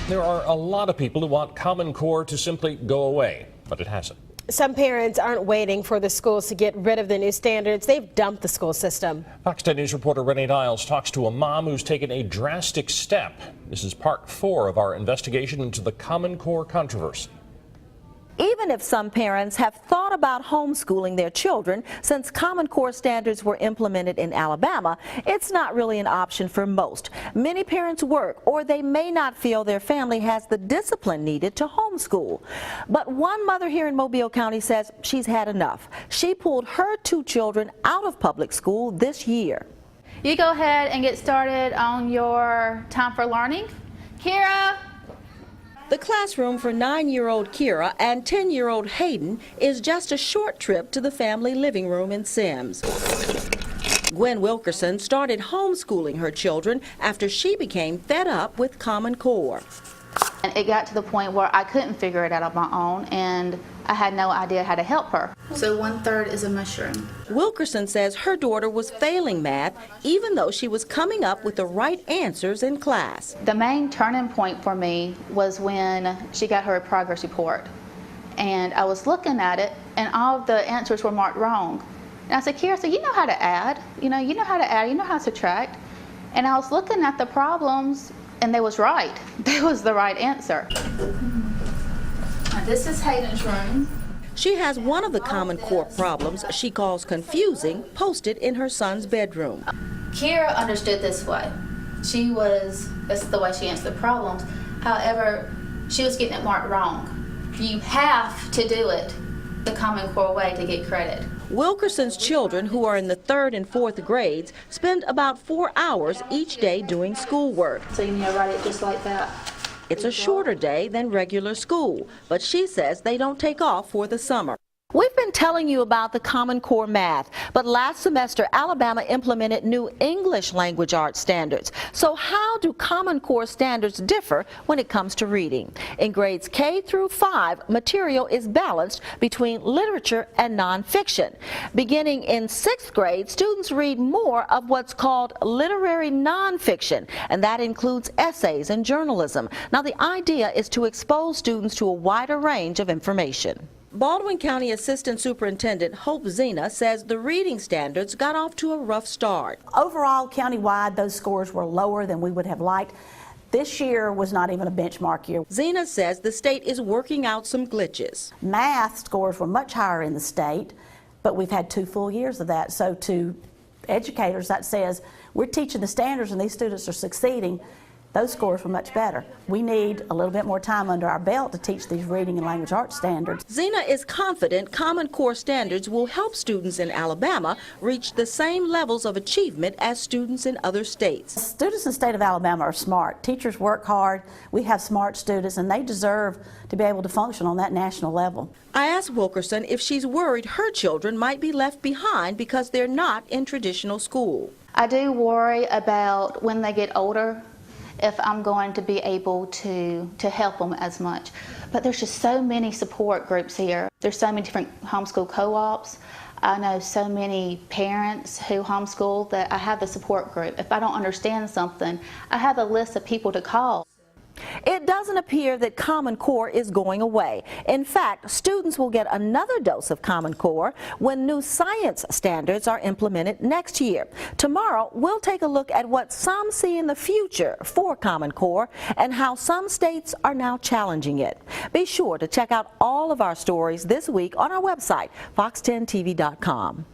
There are a lot of people who want Common Core to simply go away, but it hasn't. Some parents aren't waiting for the schools to get rid of the new standards. They've dumped the school system. Fox 10 News reporter Renee Niles talks to a mom who's taken a drastic step. This is part 4 of our investigation into the Common Core controversy. Even if some parents have thought about homeschooling their children since Common Core standards were implemented in Alabama, it's not really an option for most. Many parents work, or they may not feel their family has the discipline needed to homeschool. But one mother here in Mobile County says she's had enough. She pulled her 2 children out of public school this year. You go ahead and get started on your time for learning. Kira. The classroom for 9-year-old Kira and 10-year-old Hayden is just a short trip to the family living room in Sims. Gwen Wilkerson started homeschooling her children after she became fed up with Common Core. And it got to the point where I couldn't figure it out on my own, and I had no idea how to help her. So 1/3 is a mushroom. Wilkerson says her daughter was failing math even though she was coming up with the right answers in class. The main turning point for me was when she got her progress report. And I was looking at it, and all of the answers were marked wrong. And I said, Kira, so you know how to add, you know how to add, you know how to subtract. And I was looking at the problems, and they was right. That was the right answer. Now, this is Hayden's room. She has one of the Common Core problems she calls confusing posted in her son's bedroom. Kira understood this way. That's the way she answered the problems. However, she was getting it marked wrong. You have to do it the Common Core way to get credit. Wilkerson's children, who are in the 3rd and 4th grades, spend about 4 hours each day doing schoolwork. So you need to write it just like that. It's a shorter day than regular school, but she says they don't take off for the summer. We've been telling you about the Common Core math, but last semester Alabama implemented new English language arts standards. So how do Common Core standards differ when it comes to reading? In grades K through 5, material is balanced between literature and nonfiction. Beginning in 6th grade, students read more of what's called literary nonfiction, and that includes essays and journalism. Now the idea is to expose students to a wider range of information. Baldwin County Assistant Superintendent Hope Zena says the reading standards got off to a rough start. Overall, countywide, those scores were lower than we would have liked. This year was not even a benchmark year. Zena says the state is working out some glitches. Math scores were much higher in the state, but we've had 2 full years of that. So to educators, that says we're teaching the standards and these students are succeeding. Those scores were much better. We need a little bit more time under our belt to teach these reading and language arts standards. Zena is confident Common Core standards will help students in Alabama reach the same levels of achievement as students in other states. Students in the state of Alabama are smart. Teachers work hard. We have smart students, and they deserve to be able to function on that national level. I asked Wilkerson if she's worried her children might be left behind because they're not in traditional school. I do worry about when they get older, if I'm going to be able to help them as much. But there's just so many support groups here. There's so many different homeschool co-ops. I know so many parents who homeschool that I have the support group. If I don't understand something, I have a list of people to call. It doesn't appear that Common Core is going away. In fact, students will get another dose of Common Core when new science standards are implemented next year. Tomorrow, we'll take a look at what some see in the future for Common Core and how some states are now challenging it. Be sure to check out all of our stories this week on our website, fox10tv.com.